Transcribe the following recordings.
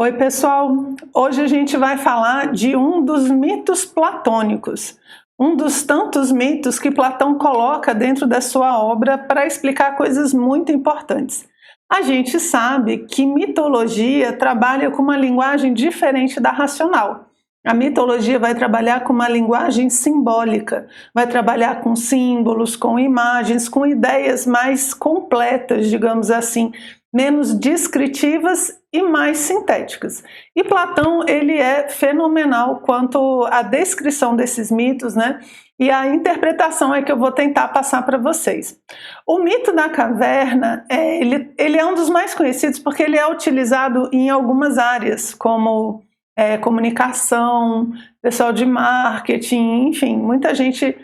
Oi, pessoal! Hoje a gente vai falar de um dos mitos platônicos, um dos tantos mitos que Platão coloca dentro da sua obra para explicar coisas muito importantes. A gente sabe que mitologia trabalha com uma linguagem diferente da racional. A mitologia vai trabalhar com uma linguagem simbólica, vai trabalhar com símbolos, com imagens, com ideias mais completas, digamos assim, menos descritivas e mais sintéticas. E Platão, ele é fenomenal quanto à descrição desses mitos, né? E a interpretação é que eu vou tentar passar para vocês. O mito da caverna, ele é um dos mais conhecidos porque ele é utilizado em algumas áreas, como comunicação, pessoal de marketing, enfim, muita gente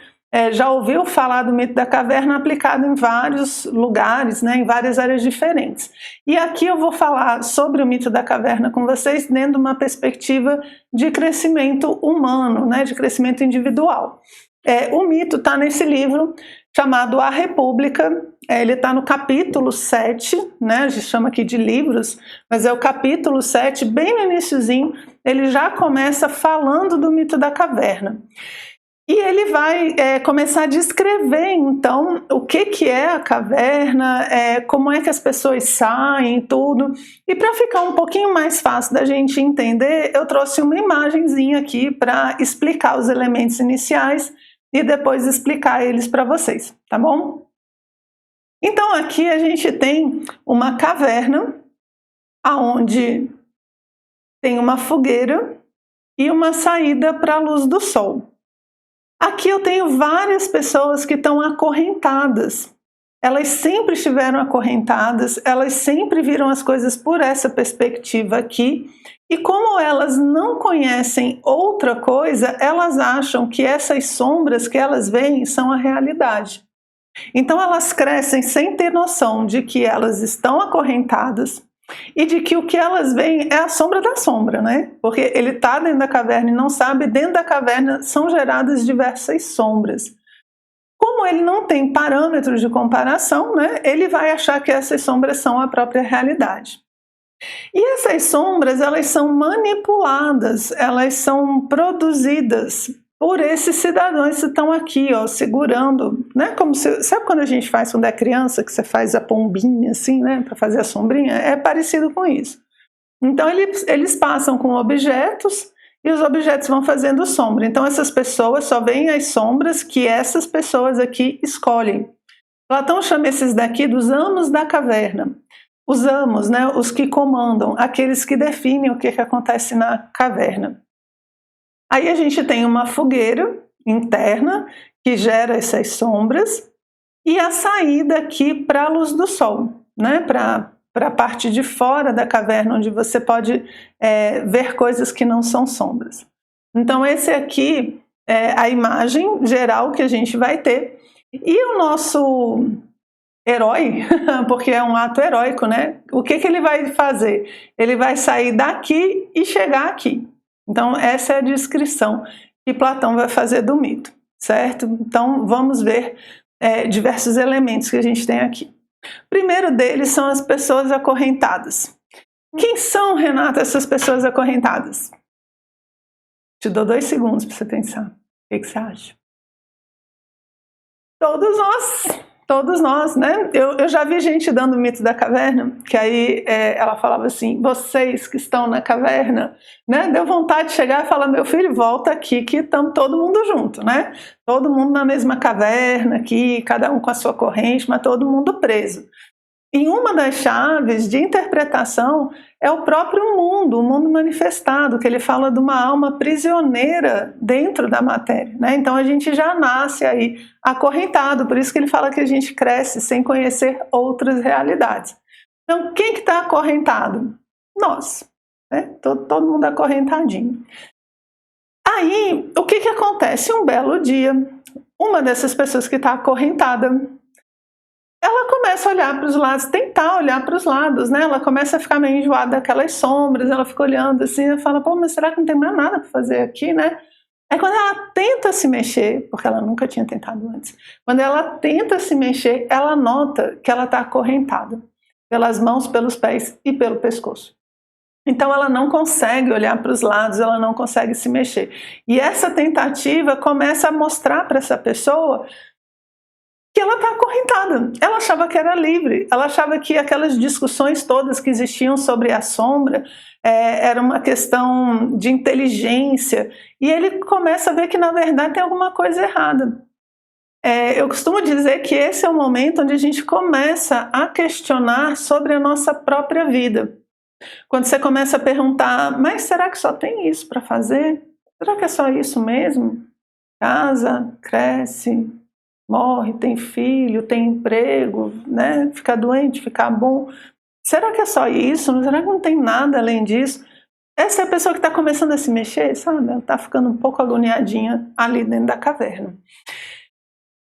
já ouviu falar do mito da caverna aplicado em vários lugares, né, em várias áreas diferentes. E aqui eu vou falar sobre o mito da caverna com vocês dentro de uma perspectiva de crescimento humano, né, de crescimento individual. O mito está nesse livro chamado A República, ele está no capítulo 7, né, a gente chama aqui de livros, mas é o capítulo 7, bem no iniciozinho, ele já começa falando do mito da caverna. E ele vai começar a descrever, então, o que é a caverna, como é que as pessoas saem, tudo. E para ficar um pouquinho mais fácil da gente entender, eu trouxe uma imagenzinha aqui para explicar os elementos iniciais e depois explicar eles para vocês, tá bom? Então aqui a gente tem uma caverna, onde tem uma fogueira e uma saída para a luz do sol. Aqui eu tenho várias pessoas que estão acorrentadas. Elas sempre estiveram acorrentadas, elas sempre viram as coisas por essa perspectiva aqui. E como elas não conhecem outra coisa, elas acham que essas sombras que elas veem são a realidade. Então elas crescem sem ter noção de que elas estão acorrentadas e de que o que elas veem é a sombra da sombra, né? Porque ele está dentro da caverna e não sabe, dentro da caverna são geradas diversas sombras. Como ele não tem parâmetros de comparação, né, ele vai achar que essas sombras são a própria realidade. E essas sombras, elas são manipuladas, elas são produzidas por esses cidadãos que estão aqui, ó, segurando, né? Como se, sabe quando a gente faz quando é criança, que você faz a pombinha assim, né, para fazer a sombrinha? É parecido com isso. Então eles passam com objetos e os objetos vão fazendo sombra. Então essas pessoas só veem as sombras que essas pessoas aqui escolhem. Platão chama esses daqui dos amos da caverna. Os amos, né, os que comandam, aqueles que definem o que acontece na caverna. Aí a gente tem uma fogueira interna que gera essas sombras e a saída aqui para a luz do sol, né? Para a parte de fora da caverna, onde você pode ver coisas que não são sombras. Então esse aqui é a imagem geral que a gente vai ter. E o nosso herói, porque é um ato heróico, né? O que ele vai fazer? Ele vai sair daqui e chegar aqui. Então essa é a descrição que Platão vai fazer do mito, certo? Então vamos ver diversos elementos que a gente tem aqui. O primeiro deles são as pessoas acorrentadas. Quem são, Renata, essas pessoas acorrentadas? Te dou 2 segundos para você pensar. O que você acha? Todos nós, né? Eu já vi gente dando o mito da caverna, que aí ela falava assim, vocês que estão na caverna, né? Deu vontade de chegar e falar, meu filho, volta aqui que estamos todo mundo junto, né? Todo mundo na mesma caverna aqui, cada um com a sua corrente, mas todo mundo preso. E uma das chaves de interpretação é o próprio mundo, o mundo manifestado, que ele fala de uma alma prisioneira dentro da matéria, né? Então a gente já nasce aí acorrentado, por isso que ele fala que a gente cresce sem conhecer outras realidades. Então quem que está acorrentado? Nós, né? Todo mundo acorrentadinho. Aí o que acontece? Um belo dia, uma dessas pessoas que está acorrentada, ela começa a olhar para os lados, tentar olhar para os lados, né? Ela começa a ficar meio enjoada daquelas sombras, ela fica olhando assim, ela fala, pô, mas será que não tem mais nada para fazer aqui, né? Aí quando ela tenta se mexer, porque ela nunca tinha tentado antes, quando ela tenta se mexer, ela nota que ela está acorrentada, pelas mãos, pelos pés e pelo pescoço. Então ela não consegue olhar para os lados, ela não consegue se mexer. E essa tentativa começa a mostrar para essa pessoa que ela está acorrentada. Ela achava que era livre, ela achava que aquelas discussões todas que existiam sobre a sombra era uma questão de inteligência, e ele começa a ver que na verdade tem alguma coisa errada. Eu costumo dizer que esse é o momento onde a gente começa a questionar sobre a nossa própria vida. Quando você começa a perguntar, mas será que só tem isso para fazer? Será que é só isso mesmo? Casa, cresce, morre, tem filho, tem emprego, né? Ficar doente, ficar bom. Será que é só isso? Será que não tem nada além disso? Essa é a pessoa que está começando a se mexer, sabe? Ela está ficando um pouco agoniadinha ali dentro da caverna.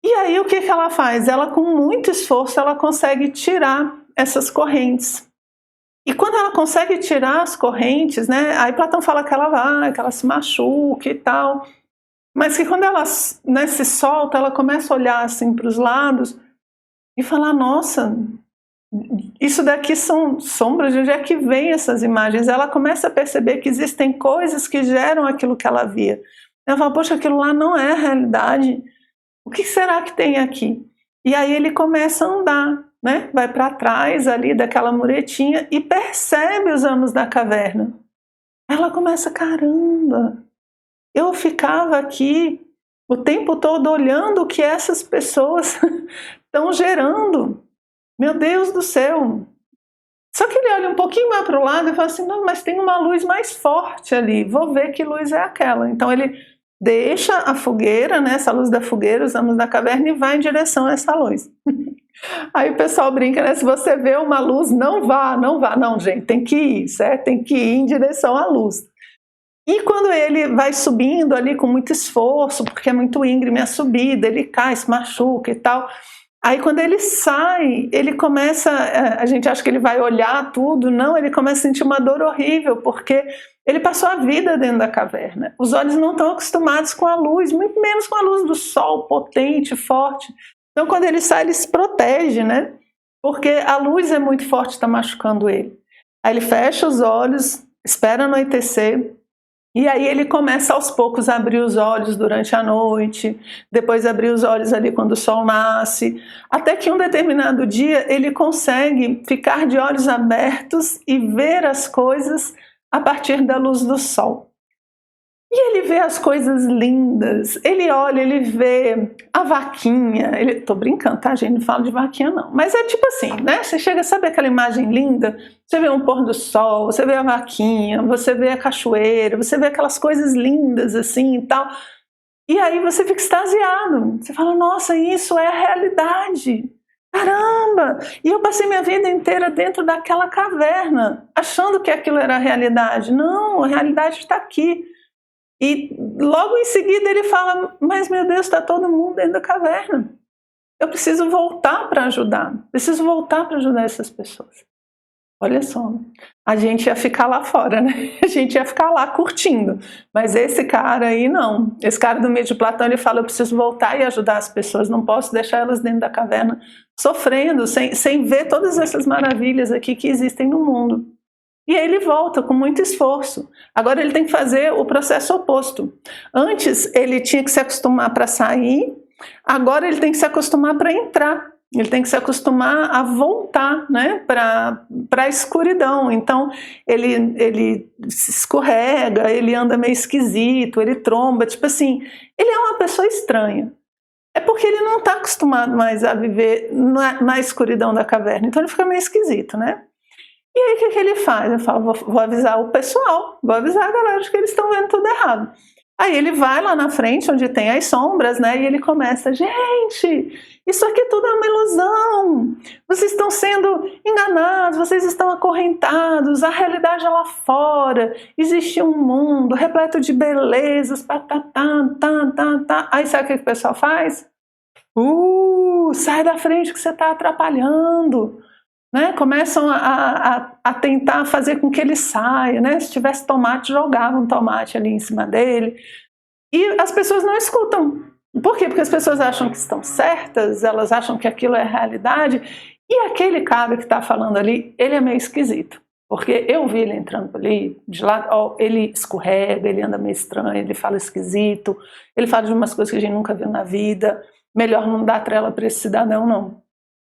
E aí o que ela faz? Ela, com muito esforço, ela consegue tirar essas correntes. E quando ela consegue tirar as correntes, né? Aí Platão fala que ela vai, que ela se machuca e tal. Mas que quando ela, né, se solta, ela começa a olhar assim para os lados e falar, nossa, isso daqui são sombras, de onde é que vem essas imagens? Ela começa a perceber que existem coisas que geram aquilo que ela via. Ela fala, poxa, aquilo lá não é a realidade. O que será que tem aqui? E aí ele começa a andar, né? Vai para trás ali daquela muretinha e percebe os anos da caverna. Ela começa, caramba, eu ficava aqui o tempo todo olhando o que essas pessoas estão gerando. Meu Deus do céu! Só que ele olha um pouquinho mais para o lado e fala assim, não, mas tem uma luz mais forte ali, vou ver que luz é aquela. Então ele deixa a fogueira, né, essa luz da fogueira, os anos da caverna, e vai em direção a essa luz. Aí o pessoal brinca, né, se você vê uma luz, não vá. Não, gente, tem que ir, certo? Tem que ir em direção à luz. E quando ele vai subindo ali com muito esforço, porque é muito íngreme a subida, ele cai, se machuca e tal. Aí quando ele sai, ele começa, a gente acha que ele vai olhar tudo, não, ele começa a sentir uma dor horrível, porque ele passou a vida dentro da caverna. Os olhos não estão acostumados com a luz, muito menos com a luz do sol potente, forte. Então quando ele sai, ele se protege, né? Porque a luz é muito forte, está machucando ele. Aí ele fecha os olhos, espera anoitecer, e aí ele começa aos poucos a abrir os olhos durante a noite, depois abrir os olhos ali quando o sol nasce, até que um determinado dia ele consegue ficar de olhos abertos e ver as coisas a partir da luz do sol. E ele vê as coisas lindas, ele olha, ele vê a vaquinha, tô brincando, tá, gente? Não falo de vaquinha não, mas é tipo assim, né? Você chega, sabe aquela imagem linda? Você vê um pôr do sol, você vê a vaquinha, você vê a cachoeira, você vê aquelas coisas lindas assim e tal. E aí você fica extasiado, você fala, nossa, isso é a realidade. Caramba! E eu passei minha vida inteira dentro daquela caverna, achando que aquilo era a realidade. Não, a realidade está aqui. E logo em seguida ele fala, mas meu Deus, está todo mundo dentro da caverna. Eu preciso voltar para ajudar, preciso voltar para ajudar essas pessoas. Olha só, a gente ia ficar lá fora, né? A gente ia ficar lá curtindo. Mas esse cara aí não. Esse cara do meio de Platão, ele fala, eu preciso voltar e ajudar as pessoas, não posso deixar elas dentro da caverna sofrendo, sem ver todas essas maravilhas aqui que existem no mundo. E aí ele volta com muito esforço. Agora ele tem que fazer o processo oposto. Antes ele tinha que se acostumar para sair, agora ele tem que se acostumar para entrar. Ele tem que se acostumar a voltar, né, para a escuridão. Então ele se escorrega, ele anda meio esquisito, ele tromba, tipo assim, ele é uma pessoa estranha. É porque ele não está acostumado mais a viver na escuridão da caverna, então ele fica meio esquisito, né? E aí o que ele faz? Eu falo, vou avisar o pessoal, vou avisar a galera de que eles estão vendo tudo errado. Aí ele vai lá na frente, onde tem as sombras, né? E ele começa, gente, isso aqui tudo é uma ilusão. Vocês estão sendo enganados, vocês estão acorrentados, a realidade é lá fora. Existe um mundo repleto de belezas, Aí sabe o que o pessoal faz? Sai da frente que você está atrapalhando. Né? Começam a tentar fazer com que ele saia, né? Se tivesse tomate, jogavam tomate ali em cima dele. E as pessoas não escutam. Por quê? Porque as pessoas acham que estão certas, elas acham que aquilo é realidade, e aquele cara que está falando ali, ele é meio esquisito. Porque eu vi ele entrando ali, de lá, ó, ele escorrega, ele anda meio estranho, ele fala esquisito, ele fala de umas coisas que a gente nunca viu na vida, melhor não dar trela para esse cidadão, não.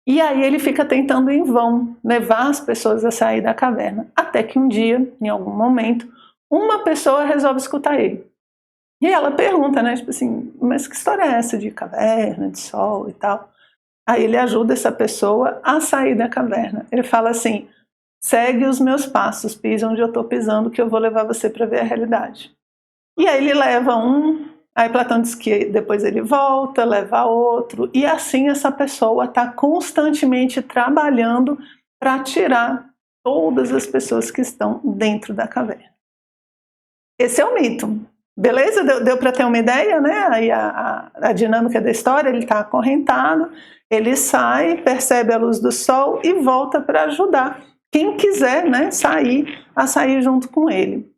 E aí ele fica tentando em vão levar as pessoas a sair da caverna, até que um dia, em algum momento, uma pessoa resolve escutar ele. E ela pergunta, né, tipo assim, mas que história é essa de caverna, de sol e tal? Aí ele ajuda essa pessoa a sair da caverna. Ele fala assim, segue os meus passos, pisa onde eu estou pisando, que eu vou levar você para ver a realidade. E aí ele leva um, aí Platão diz que depois ele volta, leva outro, e assim essa pessoa está constantemente trabalhando para tirar todas as pessoas que estão dentro da caverna. Esse é o mito. Beleza? Deu para ter uma ideia, né? Aí a dinâmica da história, ele está acorrentado, ele sai, percebe a luz do sol e volta para ajudar quem quiser, né, sair junto com ele.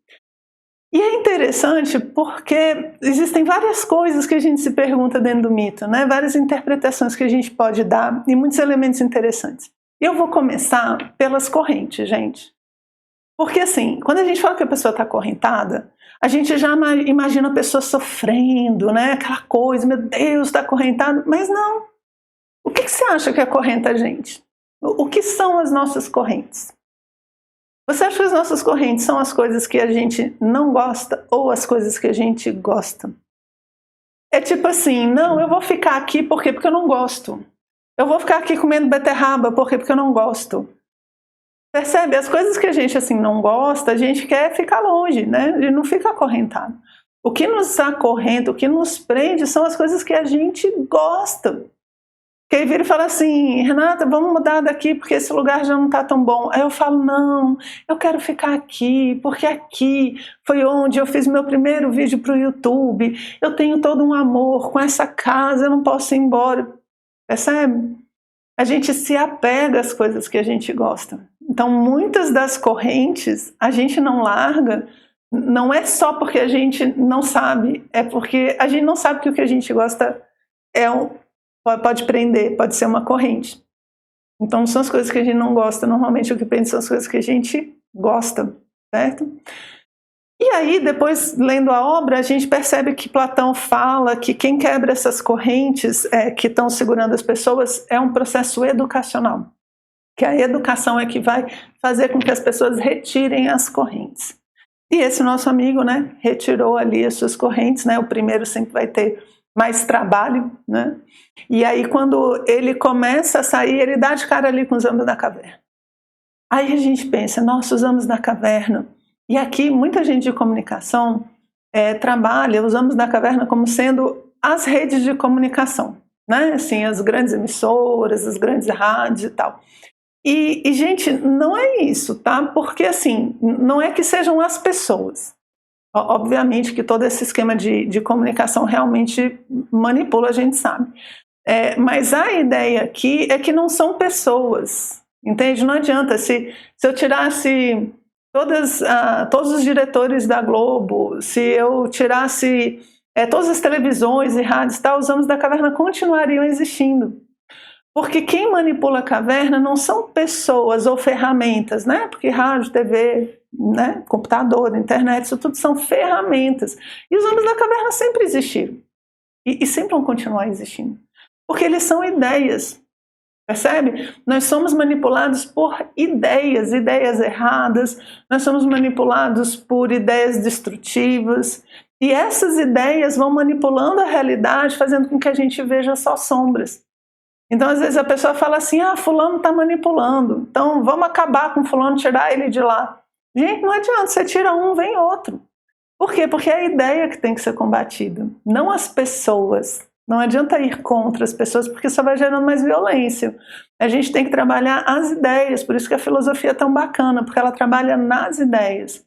E é interessante porque existem várias coisas que a gente se pergunta dentro do mito, né? Várias interpretações que a gente pode dar e muitos elementos interessantes. Eu vou começar pelas correntes, gente. Porque assim, quando a gente fala que a pessoa está acorrentada, a gente já imagina a pessoa sofrendo, né? Aquela coisa, meu Deus, está acorrentado. Mas não. O que você acha que acorrenta a gente? O que são as nossas correntes? Você acha que as nossas correntes são as coisas que a gente não gosta ou as coisas que a gente gosta? É tipo assim, não, eu vou ficar aqui porque eu não gosto. Eu vou ficar aqui comendo beterraba porque eu não gosto. Percebe? As coisas que a gente assim não gosta, a gente quer ficar longe, né? A gente não fica acorrentado. O que nos acorrenta, o que nos prende são as coisas que a gente gosta. Que aí vira e fala assim, Renata, vamos mudar daqui porque esse lugar já não está tão bom. Aí eu falo, não, eu quero ficar aqui, porque aqui foi onde eu fiz meu primeiro vídeo para o YouTube. Eu tenho todo um amor com essa casa, eu não posso ir embora. Percebe? A gente se apega às coisas que a gente gosta. Então, muitas das correntes a gente não larga, não é só porque a gente não sabe, é porque a gente não sabe que o que a gente gosta pode prender, pode ser uma corrente. Então, são as coisas que a gente não gosta. Normalmente, o que prende são as coisas que a gente gosta, certo? E aí, depois, lendo a obra, a gente percebe que Platão fala que quem quebra essas correntes que estão segurando as pessoas é um processo educacional. Que a educação é que vai fazer com que as pessoas retirem as correntes. E esse nosso amigo, né, retirou ali as suas correntes, né? O primeiro sempre vai ter mais trabalho, né? E aí quando ele começa a sair, ele dá de cara ali com os homens da caverna. Aí a gente pensa, nossa, os homens da caverna. E aqui muita gente de comunicação trabalha os homens da caverna como sendo as redes de comunicação, né? Assim, as grandes emissoras, as grandes rádios e tal. E, gente, não é isso, tá? Porque, assim, não é que sejam as pessoas. Obviamente que todo esse esquema de comunicação realmente manipula, a gente sabe. Mas a ideia aqui é que não são pessoas, entende? Não adianta, se eu tirasse todos os diretores da Globo, se eu tirasse todas as televisões e rádios, tal, os homens da caverna continuariam existindo. Porque quem manipula a caverna não são pessoas ou ferramentas, né? Porque rádio, TV, né? Computador, internet, isso tudo são ferramentas. E os homens da caverna sempre existiram. E sempre vão continuar existindo. Porque eles são ideias. Percebe? Nós somos manipulados por ideias erradas, nós somos manipulados por ideias destrutivas. E essas ideias vão manipulando a realidade, fazendo com que a gente veja só sombras. Então, às vezes, a pessoa fala assim, fulano está manipulando, então vamos acabar com fulano, tirar ele de lá. Gente, não adianta, você tira um, vem outro. Por quê? Porque é a ideia que tem que ser combatida, não as pessoas. Não adianta ir contra as pessoas, porque só vai gerando mais violência. A gente tem que trabalhar as ideias, por isso que a filosofia é tão bacana, porque ela trabalha nas ideias.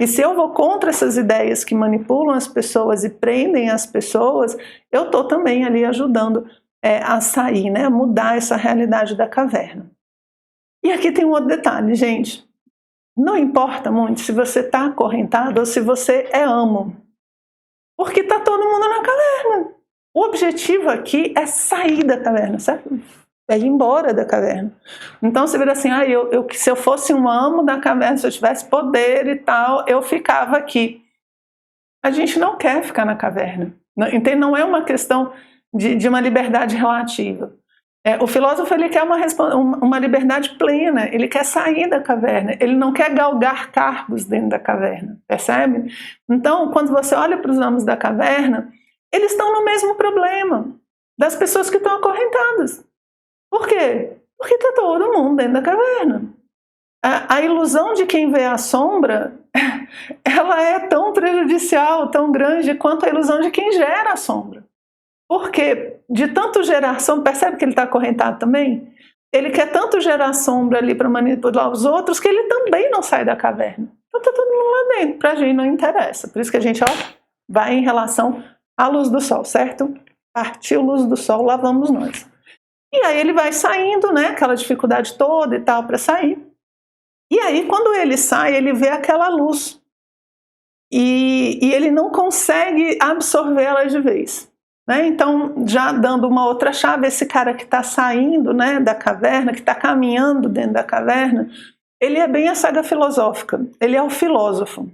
E se eu vou contra essas ideias que manipulam as pessoas e prendem as pessoas, eu estou também ali ajudando a sair, né, a mudar essa realidade da caverna. E aqui tem um outro detalhe, gente. Não importa muito se você está acorrentado ou se você é amo, porque está todo mundo na caverna. O objetivo aqui é sair da caverna, certo? é ir embora da caverna. Então você vira assim, se eu fosse um amo da caverna, se eu tivesse poder e tal, eu ficava aqui. A gente não quer ficar na caverna. Então não é uma questão de uma liberdade relativa. O filósofo ele quer uma liberdade plena, ele quer sair da caverna, ele não quer galgar cargos dentro da caverna, percebe? Então, quando você olha para os amos da caverna, eles estão no mesmo problema das pessoas que estão acorrentadas. Por quê? Porque está todo mundo dentro da caverna. A ilusão de quem vê a sombra, ela é tão prejudicial, tão grande, quanto a ilusão de quem gera a sombra. Porque de tanto gerar sombra, percebe que ele está acorrentado também? Ele quer tanto gerar sombra ali para manipular os outros, que ele também não sai da caverna. Então está todo mundo lá dentro, para a gente não interessa. Por isso que a gente vai em relação à luz do sol, certo? Partiu luz do sol, lá vamos nós. E aí ele vai saindo, né, aquela dificuldade toda e tal para sair. E aí quando ele sai, ele vê aquela luz. E ele não consegue absorvê-la de vez. Né? Então, já dando uma outra chave, esse cara que está saindo, né, da caverna, que está caminhando dentro da caverna, ele é bem a saga filosófica, ele é o filósofo.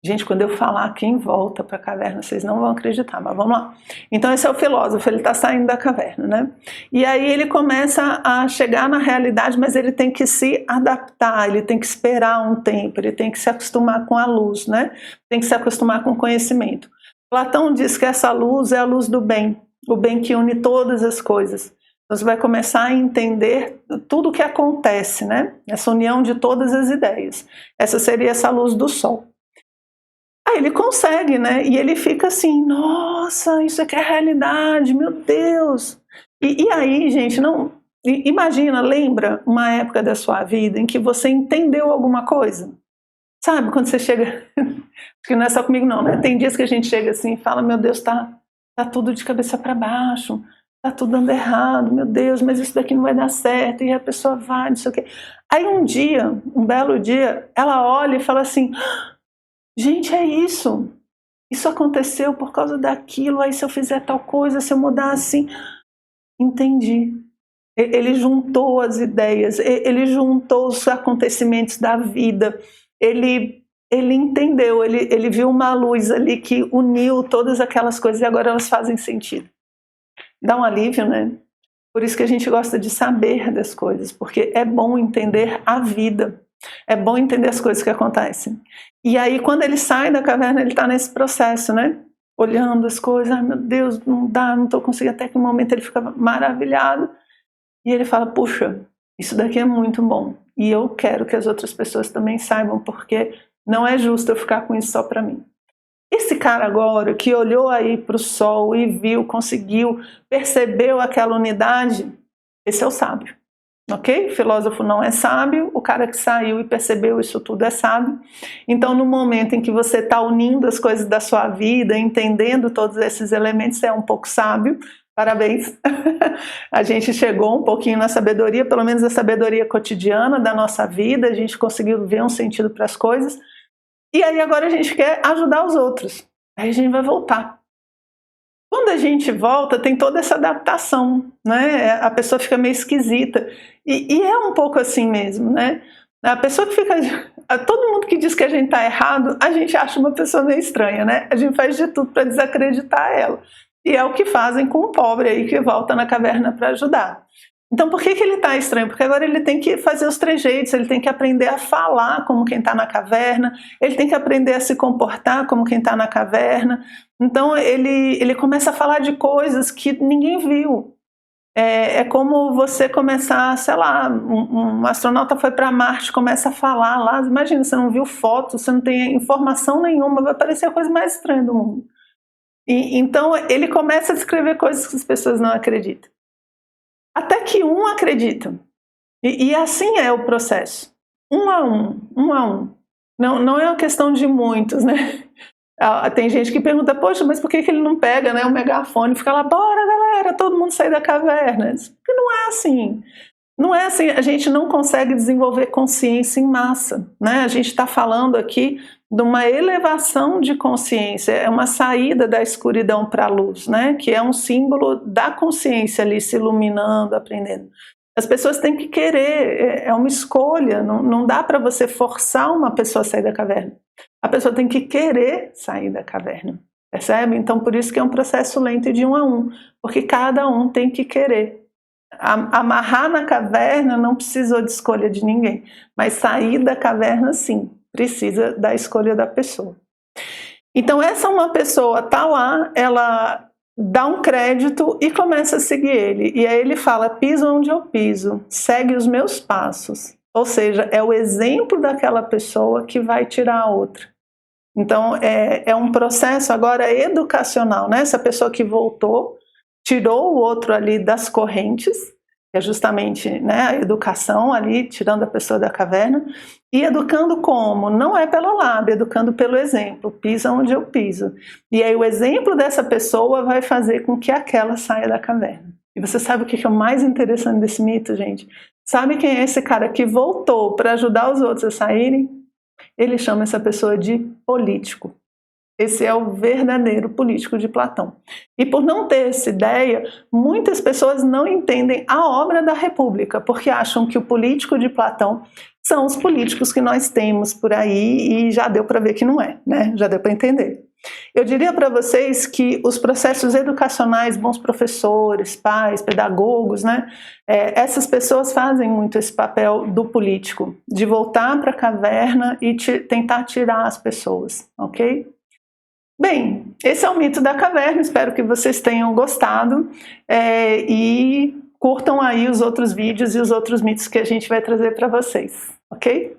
Gente, quando eu falar quem volta para a caverna, vocês não vão acreditar, mas vamos lá. Então esse é o filósofo, ele está saindo da caverna, né? E aí ele começa a chegar na realidade, mas ele tem que se adaptar, ele tem que esperar um tempo, ele tem que se acostumar com a luz, né? Tem que se acostumar com o conhecimento. Platão diz que essa luz é a luz do bem, o bem que une todas as coisas. Então você vai começar a entender tudo o que acontece, né? Essa união de todas as ideias. Essa seria essa luz do sol. Aí ele consegue, né? E ele fica assim, nossa, isso aqui é realidade, meu Deus. E aí, gente, não... Imagina, lembra uma época da sua vida em que você entendeu alguma coisa? Sabe, quando você chega... Acho que não é só comigo não, né? Tem dias que a gente chega assim e fala, meu Deus, tá tudo de cabeça para baixo, tá tudo dando errado, meu Deus, mas isso daqui não vai dar certo, e a pessoa vai, não sei o quê. Aí um dia, um belo dia, ela olha e fala assim, gente, é isso aconteceu por causa daquilo, aí se eu fizer tal coisa, se eu mudar assim, entendi. Ele juntou as ideias, ele juntou os acontecimentos da vida, ele entendeu, ele viu uma luz ali que uniu todas aquelas coisas e agora elas fazem sentido. Dá um alívio, né? Por isso que a gente gosta de saber das coisas, porque é bom entender a vida, é bom entender as coisas que acontecem. E aí quando ele sai da caverna, ele está nesse processo, né? Olhando as coisas, ai meu Deus, não dá, não estou conseguindo, até que um momento ele fica maravilhado e ele fala, puxa, isso daqui é muito bom e eu quero que as outras pessoas também saibam, porque não é justo eu ficar com isso só para mim. Esse cara agora que olhou aí para o sol e viu, conseguiu, percebeu aquela unidade, esse é o sábio, ok? O filósofo não é sábio, o cara que saiu e percebeu isso tudo é sábio. Então no momento em que você está unindo as coisas da sua vida, entendendo todos esses elementos, você é um pouco sábio, parabéns. A gente chegou um pouquinho na sabedoria, pelo menos a sabedoria cotidiana da nossa vida, a gente conseguiu ver um sentido para as coisas. E aí agora a gente quer ajudar os outros. Aí a gente vai voltar. Quando a gente volta, tem toda essa adaptação, né? A pessoa fica meio esquisita. E é um pouco assim mesmo, né? A pessoa que fica... Todo mundo que diz que a gente está errado, a gente acha uma pessoa meio estranha, né? A gente faz de tudo para desacreditar ela. E é o que fazem com o pobre aí que volta na caverna para ajudar. Então por que ele está estranho? Porque agora ele tem que fazer os trejeitos, ele tem que aprender a falar como quem está na caverna, ele tem que aprender a se comportar como quem está na caverna. Então ele começa a falar de coisas que ninguém viu. É como você começar, sei lá, um astronauta foi para Marte, começa a falar lá, imagina, você não viu foto, você não tem informação nenhuma, vai parecer a coisa mais estranha do mundo. Então ele começa a descrever coisas que as pessoas não acreditam. Até que um acredita. E assim é o processo. Um a um. Não é uma questão de muitos, né? Tem gente que pergunta, poxa, mas por que ele não pega, né, o megafone e fica lá, bora galera, todo mundo sair da caverna? Porque não é assim. Não é assim, a gente não consegue desenvolver consciência em massa, né? A gente está falando aqui de uma elevação de consciência, é uma saída da escuridão para a luz, né? Que é um símbolo da consciência ali se iluminando, aprendendo. As pessoas têm que querer, é uma escolha, não dá para você forçar uma pessoa a sair da caverna. A pessoa tem que querer sair da caverna, percebe? Então por isso que é um processo lento e de 1 a 1, porque cada um tem que querer. Amarrar na caverna não precisou de escolha de ninguém, mas sair da caverna sim, precisa da escolha da pessoa. Então essa uma pessoa tá lá, ela dá um crédito e começa a seguir ele, e aí ele fala, pisa onde eu piso, segue os meus passos, ou seja, é o exemplo daquela pessoa que vai tirar a outra. Então é um processo agora educacional, né? Essa pessoa que voltou, tirou o outro ali das correntes, que é justamente, né, a educação ali, tirando a pessoa da caverna, e educando como? Não é pelo lábio, educando pelo exemplo, pisa onde eu piso. E aí o exemplo dessa pessoa vai fazer com que aquela saia da caverna. E você sabe o que é o mais interessante desse mito, gente? Sabe quem é esse cara que voltou para ajudar os outros a saírem? Ele chama essa pessoa de político. Esse é o verdadeiro político de Platão. E por não ter essa ideia, muitas pessoas não entendem a obra da República, porque acham que o político de Platão são os políticos que nós temos por aí, e já deu para ver que não é, né? Já deu para entender. Eu diria para vocês que os processos educacionais, bons professores, pais, pedagogos, né? Essas pessoas fazem muito esse papel do político, de voltar para a caverna e tentar tirar as pessoas, ok? Bem, esse é o mito da caverna, espero que vocês tenham gostado e curtam aí os outros vídeos e os outros mitos que a gente vai trazer para vocês, ok?